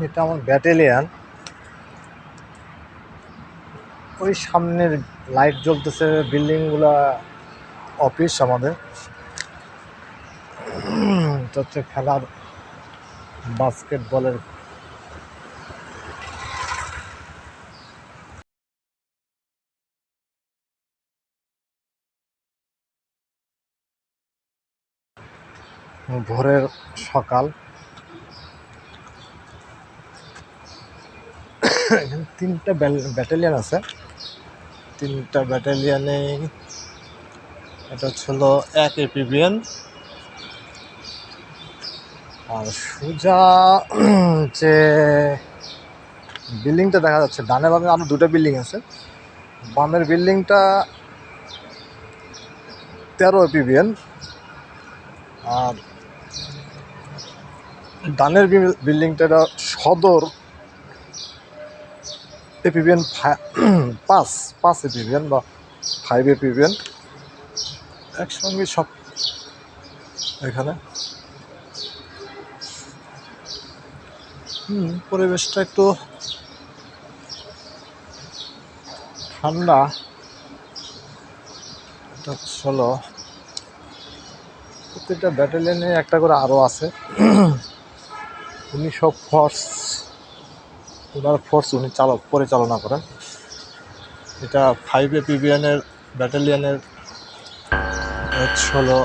এটা আমার ব্যাটালিয়ান। ওই সামনের লাইট জ্বলতেছে, বিল্ডিংগুলা অফিস আমাদের। এটা হচ্ছে খেলার বাস্কেটবলের। ভোরের সকাল। এখানে 3টা ব্যাটালিয়ান আছে। 3টা ব্যাটালিয়ানে এটা ছিল 1 এপিবিএন। আর সোজা যে বিল্ডিংটা দেখা যাচ্ছে, ডানে বামে আরো 2টা বিল্ডিং আছে। বামের বিল্ডিংটা 13 এপিবিএন, আর ডানের বিল্ডিংটা সদর এপিবিএন 5 এপিবিএন বা 5 এপিবিএন একসঙ্গে সব এখানে। পরিবেশটা একটু ঠান্ডা। এটা হলো প্রত্যেকটা ব্যাটালিয়নে একটা করে আরও আছে। উনি সব ফোর্স, ওনার ফোর্স উনি পরিচালনা করেন। এটা 5 এপিবিএনের ব্যাটালিয়নের হলো